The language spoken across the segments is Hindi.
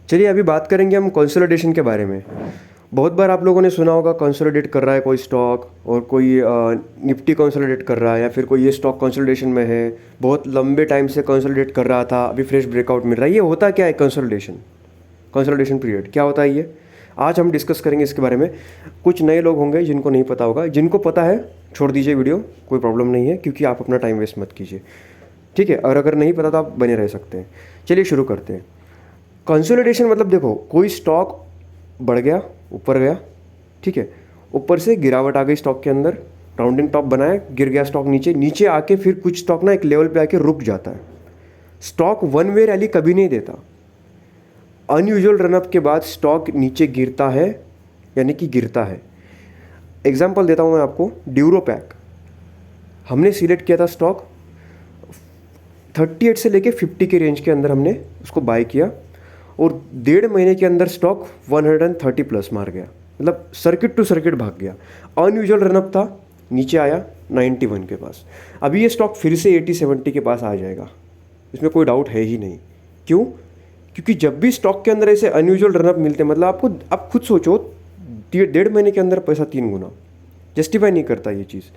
चलिए अभी बात करेंगे हम कंसोलिडेशन के बारे में। बहुत बार आप लोगों ने सुना होगा कंसोलिडेट कर रहा है कोई स्टॉक, और कोई निफ्टी कंसोलिडेट कर रहा है, या फिर कोई ये स्टॉक कंसोलिडेशन में है, बहुत लंबे टाइम से कंसोलिडेट कर रहा था, अभी फ्रेश ब्रेकआउट मिल रहा है। ये होता क्या है कंसोलिडेशन पीरियड क्या होता है ये आज हम डिस्कस करेंगे इसके बारे में। कुछ नए लोग होंगे जिनको नहीं पता होगा, जिनको पता है छोड़ दीजिए वीडियो, कोई प्रॉब्लम नहीं है, क्योंकि आप अपना टाइम वेस्ट मत कीजिए, ठीक है। और अगर नहीं पता तो आप बने रह सकते हैं। चलिए शुरू करते हैं। कंसोलिडेशन मतलब देखो, कोई स्टॉक बढ़ गया, ऊपर गया, ठीक है, ऊपर से गिरावट आ गई स्टॉक के अंदर, राउंडिंग टॉप बनाया, गिर गया स्टॉक नीचे, नीचे आके फिर कुछ स्टॉक ना एक लेवल पे आके रुक जाता है। स्टॉक वन वे रैली कभी नहीं देता। अनयूजुअल रनअप के बाद स्टॉक नीचे गिरता है, यानी कि गिरता है। एग्जाम्पल देता हूँ मैं आपको, ड्यूरोपैक हमने सिलेक्ट किया था स्टॉक 38 से लेके 50 के रेंज के अंदर हमने उसको बाय किया, और 1.5 महीने के अंदर स्टॉक 130 प्लस मार गया, मतलब सर्किट टू सर्किट भाग गया। अनयूजुअल रनअप था, नीचे आया 91 के पास। अभी ये स्टॉक फिर से 80-70 के पास आ जाएगा, इसमें कोई डाउट है ही नहीं। क्यों? क्योंकि जब भी स्टॉक के अंदर ऐसे अनयूजुअल रनअप मिलते हैं, मतलब आप खुद सोचो, 1.5 महीने के अंदर पैसा 3 गुना, जस्टिफाई नहीं करता ये चीज़,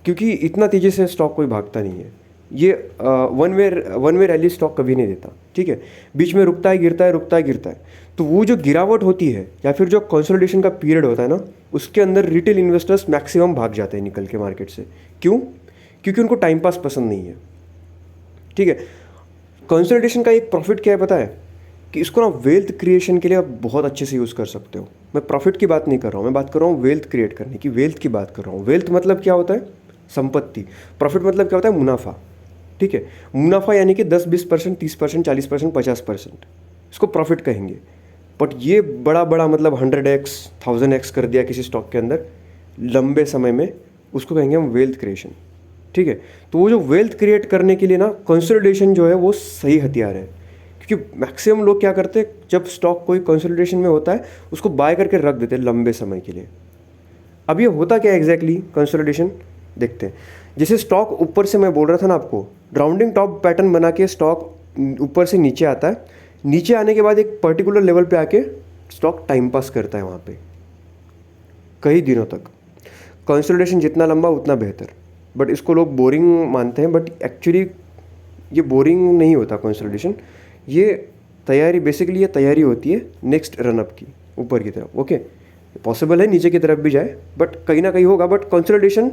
क्योंकि इतना तेज़ी से स्टॉक कोई भागता नहीं है। ये वन वे रैली स्टॉक कभी नहीं देता, ठीक है। बीच में रुकता है, गिरता है, रुकता है, गिरता है। तो वो जो गिरावट होती है या फिर जो कंसोलिडेशन का पीरियड होता है ना, उसके अंदर रिटेल इन्वेस्टर्स मैक्सिमम भाग जाते हैं निकल के मार्केट से। क्यों? क्योंकि उनको टाइम पास पसंद नहीं है, ठीक है। कंसोलिडेशन का एक प्रॉफिट क्या है पता है? कि इसको ना वेल्थ क्रिएशन के लिए आप बहुत अच्छे से यूज़ कर सकते हो। मैं प्रॉफिट की बात नहीं कर रहा हूँ, मैं बात कर रहा हूँ वेल्थ क्रिएट करने की, वेल्थ की बात कर रहा हूँ। वेल्थ मतलब क्या होता है? संपत्ति। प्रॉफिट मतलब क्या होता है? मुनाफा, ठीक है। मुनाफा यानी कि 10-20%, 30%, 40%, 50%, इसको प्रॉफिट कहेंगे। बट ये बड़ा बड़ा मतलब 100x 1000x कर दिया किसी स्टॉक के अंदर लंबे समय में, उसको कहेंगे हम वेल्थ क्रिएशन, ठीक है। तो वो जो वेल्थ क्रिएट करने के लिए ना कंसोलिडेशन जो है वो सही हथियार है। क्योंकि मैक्सिमम लोग क्या करते हैं, जब स्टॉक कोई कंसोलिडेशन में होता है उसको बाय करके रख देते हैं लंबे समय के लिए। अब ये होता क्या एग्जैक्टली कंसोलिडेशन, देखते हैं। जैसे स्टॉक ऊपर से, मैं बोल रहा था ना आपको, राउंडिंग टॉप पैटर्न बना के स्टॉक ऊपर से नीचे आता है, नीचे आने के बाद एक पर्टिकुलर लेवल पे आके स्टॉक टाइम पास करता है वहाँ पे कई दिनों तक। कंसोलिडेशन जितना लंबा उतना बेहतर। बट इसको लोग बोरिंग मानते हैं, बट एक्चुअली ये बोरिंग नहीं होता कंसोलिडेशन। ये तैयारी, बेसिकली ये तैयारी होती है नेक्स्ट रनअप की ऊपर की तरफ। ओके, पॉसिबल है नीचे की तरफ भी जाए, बट कहीं ना कहीं होगा। बट कंसोलिडेशन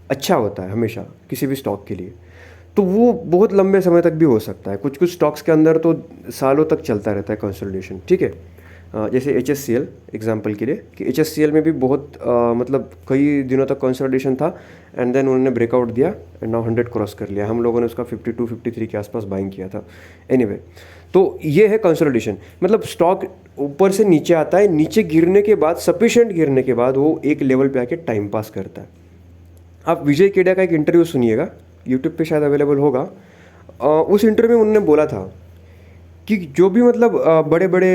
अच्छा होता है हमेशा किसी भी स्टॉक के लिए। तो वो बहुत लंबे समय तक भी हो सकता है। कुछ कुछ स्टॉक्स के अंदर तो सालों तक चलता रहता है कंसोलिडेशन, ठीक है। जैसे HSCL एग्जांपल के लिए, कि HSCL में भी बहुत मतलब कई दिनों तक कंसोलिडेशन था, एंड देन उन्होंने ब्रेकआउट दिया एंड नाउ 100 क्रॉस कर लिया। हम लोगों ने उसका 52-53 के आसपास बाइंग किया था। एनीवे, तो ये है कंसोलिडेशन। मतलब स्टॉक ऊपर से नीचे आता है, नीचे गिरने के बाद, सफिशिएंट गिरने के बाद वो एक लेवल पे आके टाइम पास करता है। आप विजय केडिया का एक इंटरव्यू सुनिएगा, यूट्यूब पे शायद अवेलेबल होगा। उस इंटरव्यू में उन्होंने बोला था कि जो भी मतलब बड़े बड़े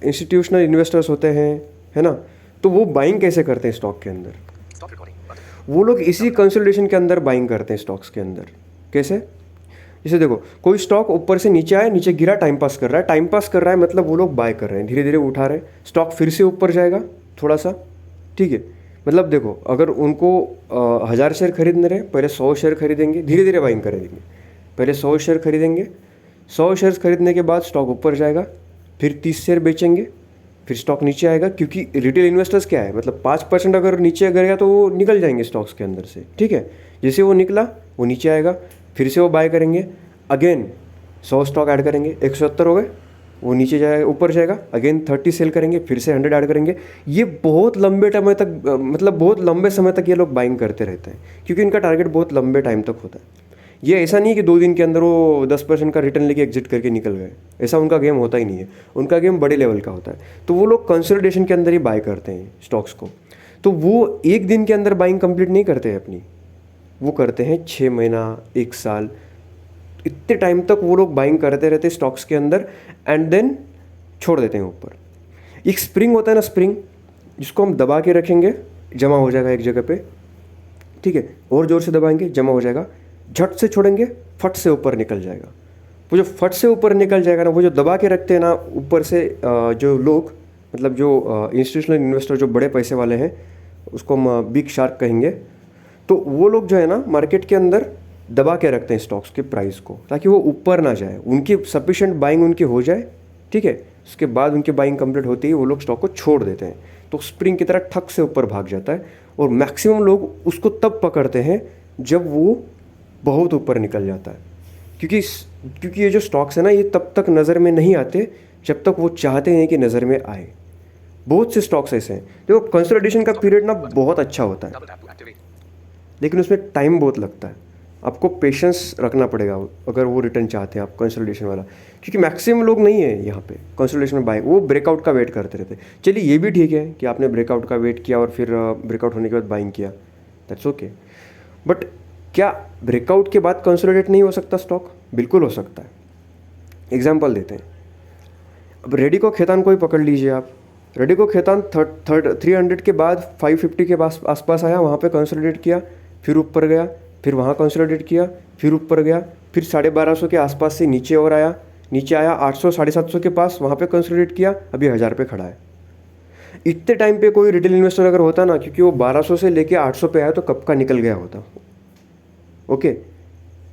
इंस्टीट्यूशनल इन्वेस्टर्स होते हैं, है ना, तो वो बाइंग कैसे करते हैं स्टॉक के अंदर? वो लोग इसी कंसोलिडेशन के अंदर बाइंग करते हैं स्टॉक्स के अंदर। कैसे? जैसे देखो, कोई स्टॉक ऊपर से नीचे आया, नीचे गिरा, टाइम पास कर रहा है। टाइम पास कर रहा है मतलब वो लोग बाय कर रहे हैं, धीरे धीरे उठा रहे हैं, स्टॉक फिर से ऊपर जाएगा थोड़ा सा, ठीक है। मतलब देखो, अगर उनको 1000 शेयर खरीदने रहे, पहले 100 शेयर खरीदेंगे, धीरे धीरे बाइंग करेंगे। पहले 100 शेयर खरीदेंगे, 100 शेयर्स खरीदने के बाद स्टॉक ऊपर जाएगा, फिर 30 शेयर बेचेंगे, फिर स्टॉक नीचे आएगा। क्योंकि रिटेल इन्वेस्टर्स क्या है, मतलब 5% अगर नीचे गया तो वो निकल जाएंगे स्टॉक्स के अंदर से, ठीक है। जैसे वो निकला, वो नीचे आएगा, फिर से वो बाय करेंगे, अगेन 100 स्टॉक ऐड करेंगे, 170 हो गए, वो नीचे जाएगा, ऊपर जाएगा, अगेन 30 सेल करेंगे, फिर से 100 ऐड करेंगे। ये बहुत लंबे समय तक, मतलब बहुत लंबे समय तक ये लोग बाइंग करते रहते हैं, क्योंकि इनका टारगेट बहुत लंबे टाइम तक होता है। ये ऐसा नहीं कि 2 दिन के अंदर वो 10% का रिटर्न लेके एग्जिट करके निकल गए, ऐसा उनका गेम होता ही नहीं है। उनका गेम बड़े लेवल का होता है। तो वो लोग कंसोलिडेशन के अंदर ही बाय करते हैं स्टॉक्स को। तो वो एक दिन के अंदर बाइंग कंप्लीट नहीं करते हैं अपनी, वो करते हैं 6 महीना, 1 साल, इतने टाइम तक वो लोग बाइंग करते रहते हैं स्टॉक्स के अंदर, एंड देन छोड़ देते हैं ऊपर। एक स्प्रिंग होता है ना, स्प्रिंग, जिसको हम दबा के रखेंगे, जमा हो जाएगा एक जगह पे, ठीक है। और ज़ोर से दबाएंगे, जमा हो जाएगा, झट से छोड़ेंगे, फट से ऊपर निकल जाएगा। वो जो फट से ऊपर निकल जाएगा ना, वो जो दबा के रखते हैं ना ऊपर से जो लोग, मतलब जो इंस्टीट्यूशनल इन्वेस्टर जो बड़े पैसे वाले हैं, उसको हम बिग शार्क कहेंगे, तो वो लोग जो है ना मार्केट के अंदर दबा के रखते हैं स्टॉक्स के प्राइस को, ताकि वो ऊपर ना जाए, उनकी सफिशिएंट बाइंग उनकी हो जाए, ठीक है। उसके बाद उनकी बाइंग कंप्लीट होती है, वो लोग स्टॉक को छोड़ देते हैं, तो स्प्रिंग की तरह ठक से ऊपर भाग जाता है। और मैक्सिमम लोग उसको तब पकड़ते हैं जब वो बहुत ऊपर निकल जाता है, क्योंकि ये जो स्टॉक्स है ना, ये तब तक नज़र में नहीं आते जब तक वो चाहते हैं कि नज़र में आए। बहुत से स्टॉक्स ऐसे हैं, देखो कंसोलिडेशन का पीरियड ना बहुत अच्छा होता है, लेकिन उसमें टाइम बहुत लगता है, आपको पेशेंस रखना पड़ेगा अगर वो रिटर्न चाहते हैं आप कंसोलिडेशन वाला, क्योंकि मैक्सिमम लोग नहीं है यहाँ पे कंसोलिडेशन में बाइंग, वो ब्रेकआउट का वेट करते रहते। चलिए ये भी ठीक है कि आपने ब्रेकआउट का वेट किया और फिर ब्रेकआउट होने के बाद बाइंग किया, दैट्स ओके, बट क्या ब्रेकआउट के बाद कंसोलिडेट नहीं हो सकता स्टॉक? बिल्कुल हो सकता है। एग्जाम्पल देते हैं, अब रेडी को खेतान को ही पकड़ लीजिए आप, रेडी को खेतान 300 के बाद 550 के आसपास आया, वहाँ पे कंसोलिडेट किया, फिर ऊपर गया, फिर वहाँ कंसोलिडेट किया, फिर ऊपर गया, फिर 1250 के आसपास से नीचे और आया, नीचे आया 800 750 के पास, वहाँ पे कंसोलिडेट किया, अभी 1000 पे खड़ा है। इतने टाइम पे कोई रिटेल इन्वेस्टर अगर होता ना, क्योंकि वो 1200 से लेके 800 पे आया तो कब का निकल गया होता, ओके।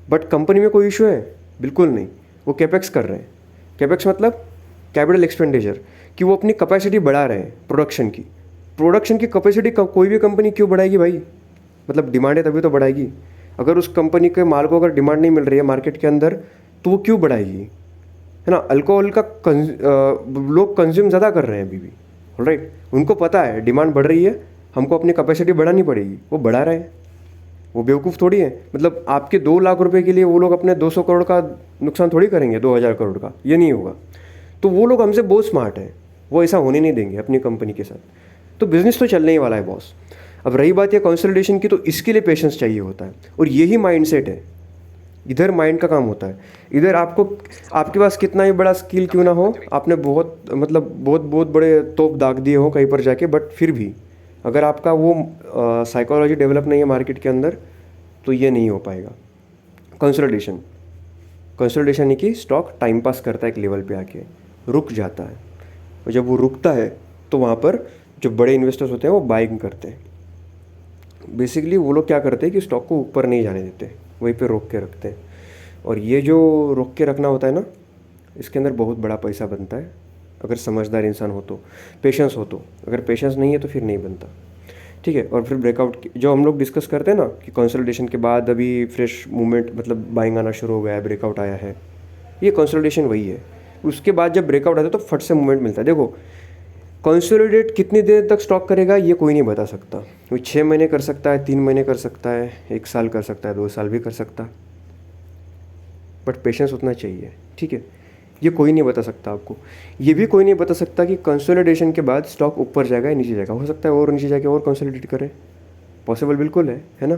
बट कंपनी में कोई इशू है? बिल्कुल नहीं, वो कैपेक्स कर रहे हैं। कैपेक्स मतलब कैपिटल एक्सपेंडिचर, कि वो अपनी कैपेसिटी बढ़ा रहे हैं प्रोडक्शन की कैपेसिटी कोई भी कंपनी क्यों बढ़ाएगी भाई? मतलब डिमांड है तभी तो बढ़ाएगी। अगर उस कंपनी के माल को अगर डिमांड नहीं मिल रही है मार्केट के अंदर, तो वो क्यों बढ़ाएगी, है ना। अल्कोहल का लोग कंज्यूम ज़्यादा कर रहे हैं अभी भी, ऑलराइट, उनको पता है डिमांड बढ़ रही है, हमको अपनी कैपेसिटी बढ़ानी पड़ेगी, वो बढ़ा रहे हैं। वो बेवकूफ़ थोड़ी है, मतलब आपके 2 लाख रुपए के लिए वो लोग अपने 200 करोड़ का नुकसान थोड़ी करेंगे, 2000 करोड़ का, ये नहीं होगा। तो वो लोग हमसे बहुत स्मार्ट है, वो ऐसा होने नहीं देंगे अपनी कंपनी के साथ। तो बिजनेस तो चलने ही वाला है बॉस। अब रही बात है कंसोलिडेशन की, तो इसके लिए पेशेंस चाहिए होता है, और यही माइंडसेट है, इधर माइंड का काम होता है। इधर आपको, आपके पास कितना ही बड़ा स्किल क्यों ना हो, आपने बहुत बड़े तोप दाग दिए हो कहीं पर जाके, बट फिर भी अगर आपका वो साइकोलॉजी डेवलप नहीं है मार्केट के अंदर, तो ये नहीं हो पाएगा। कंसोलिडेशन है कि स्टॉक टाइम पास करता है, एक लेवल पे आके रुक जाता है, और जब वो रुकता है तो वहाँ पर जो बड़े इन्वेस्टर्स होते हैं वो बाइंग करते हैं। बेसिकली वो लोग क्या करते हैं कि स्टॉक को ऊपर नहीं जाने देते, वहीं पे रोक के रखते हैं। और ये जो रोक के रखना होता है ना, इसके अंदर बहुत बड़ा पैसा बनता है, अगर समझदार इंसान हो तो, पेशेंस हो तो। अगर पेशेंस नहीं है तो फिर नहीं बनता, ठीक है। और फिर ब्रेकआउट जो हम लोग डिस्कस करते हैं ना, कि कंसोलिडेशन के बाद अभी फ्रेश मूवमेंट, मतलब बाइंग आना शुरू हो गया है, ब्रेकआउट आया है, ये कंसोलिडेशन वही है। उसके बाद जब ब्रेकआउट आता है तो फट से मूवमेंट मिलता है। देखो कंसोलिडेट कितनी देर तक स्टॉक करेगा ये कोई नहीं बता सकता, कोई 6 महीने कर सकता है, 3 महीने कर सकता है, 1 साल कर सकता है, 2 साल भी कर सकता है, बट पेशेंस उतना चाहिए, ठीक है। ये कोई नहीं बता सकता आपको। ये भी कोई नहीं बता सकता कि कंसोलिडेशन के बाद स्टॉक ऊपर जाएगा या नीचे जाएगा, हो सकता है और नीचे जाके और कंसोलिडेट करे, पॉसिबल बिल्कुल है ना।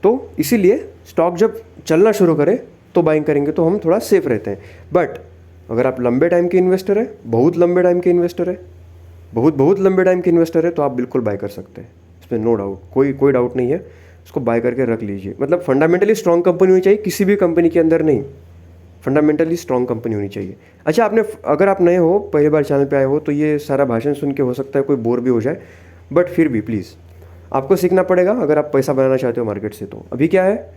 तो इसीलिए स्टॉक जब चलना शुरू करे तो बाइंग करेंगे, तो हम थोड़ा सेफ रहते हैं। बट अगर आप लंबे टाइम के इन्वेस्टर है, बहुत लंबे टाइम के इन्वेस्टर है, बहुत लंबे टाइम के इन्वेस्टर है, तो आप बिल्कुल बाय कर सकते हैं, इसमें नो डाउट, कोई डाउट नहीं है। उसको बाय करके रख लीजिए। मतलब फंडामेंटली स्ट्रॉन्ग कंपनी होनी चाहिए, किसी भी कंपनी के अंदर नहीं, फंडामेंटली स्ट्रॉन्ग कंपनी होनी चाहिए। अच्छा, अगर आप नए हो, पहली बार चैनल पे आए हो, तो ये सारा भाषण सुन के हो सकता है कोई बोर भी हो जाए, बट फिर भी प्लीज़ आपको सीखना पड़ेगा अगर आप पैसा बनाना चाहते हो मार्केट से। तो अभी क्या है,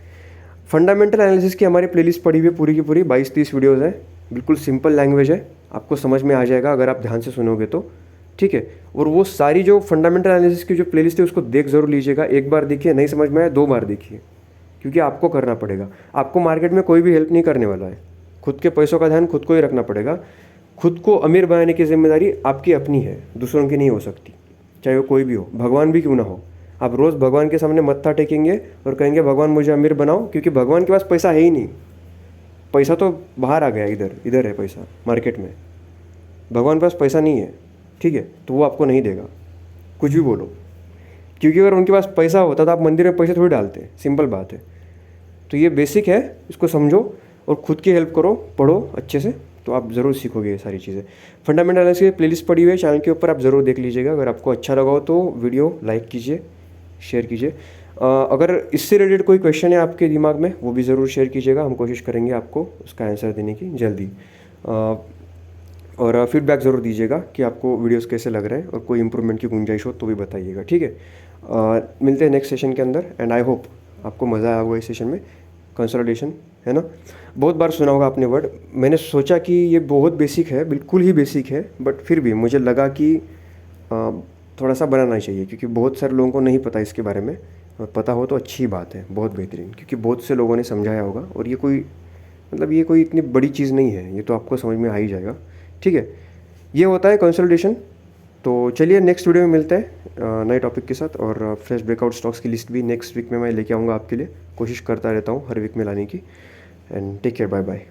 फंडामेंटल एनालिसिस की हमारी प्लेलिस्ट पड़ी हुई है पूरी की पूरी, 22-30 वीडियोज़ है, बिल्कुल सिंपल लैंग्वेज है, आपको समझ में आ जाएगा अगर आप ध्यान से सुनोगे तो, ठीक है। और वो सारी जो फंडामेंटल एनालिसिस की जो प्लेलिस्ट है उसको देख जरूर लीजिएगा, एक बार देखिए, नहीं समझ में आया 2 बार देखिए, क्योंकि आपको करना पड़ेगा। आपको मार्केट में कोई भी हेल्प नहीं करने वाला है, खुद के पैसों का ध्यान खुद को ही रखना पड़ेगा। खुद को अमीर बनाने की जिम्मेदारी आपकी अपनी है, दूसरों की नहीं हो सकती, चाहे वो कोई भी हो, भगवान भी क्यों ना हो। आप रोज़ भगवान के सामने मत्था टेकेंगे और कहेंगे भगवान मुझे अमीर बनाओ, क्योंकि भगवान के पास पैसा है ही नहीं, पैसा तो बाहर आ गया, इधर है पैसा मार्केट में, भगवान के पास पैसा नहीं है, ठीक है। तो वो आपको नहीं देगा, कुछ भी बोलो, क्योंकि अगर उनके पास पैसा होता तो आप मंदिर में पैसे थोड़ी डालते, सिंपल बात है। तो ये बेसिक है, इसको समझो और खुद की हेल्प करो, पढ़ो अच्छे से, तो आप ज़रूर सीखोगे ये सारी चीज़ें। फंडामेंटल एनालिसिस की प्लेलिस्ट पड़ी हुई है चैनल के ऊपर, आप ज़रूर देख लीजिएगा। अगर आपको अच्छा लगा हो तो वीडियो लाइक कीजिए, शेयर कीजिए। अगर इससे रिलेटेड कोई क्वेश्चन है आपके दिमाग में वो भी ज़रूर शेयर कीजिएगा, हम कोशिश करेंगे आपको उसका आंसर देने की जल्दी। और फीडबैक ज़रूर दीजिएगा कि आपको वीडियोस कैसे लग रहे हैं, और कोई इम्प्रूवमेंट की गुंजाइश हो तो भी बताइएगा, ठीक है। मिलते हैं नेक्स्ट सेशन के अंदर, एंड आई होप आपको मज़ा आया होगा इस सेशन में। कंसोलिडेशन है ना, बहुत बार सुना होगा आपने वर्ड, मैंने सोचा कि ये बहुत बेसिक है, बिल्कुल ही बेसिक है, बट फिर भी मुझे लगा कि थोड़ा सा बनाना चाहिए, क्योंकि बहुत सारे लोगों को नहीं पता इसके बारे में, और पता हो तो अच्छी बात है, बहुत बेहतरीन, क्योंकि बहुत से लोगों ने समझाया होगा, और ये कोई मतलब ये कोई इतनी बड़ी चीज़ नहीं है, ये तो आपको समझ में आ ही जाएगा, ठीक है। ये होता है कंसोलिडेशन। तो चलिए नेक्स्ट वीडियो में मिलते हैं नए टॉपिक के साथ, और फ्रेश ब्रेकआउट स्टॉक्स की लिस्ट भी नेक्स्ट वीक में मैं लेके आऊँगा आपके लिए, कोशिश करता रहता हूँ हर वीक में लाने की। And take care, bye bye.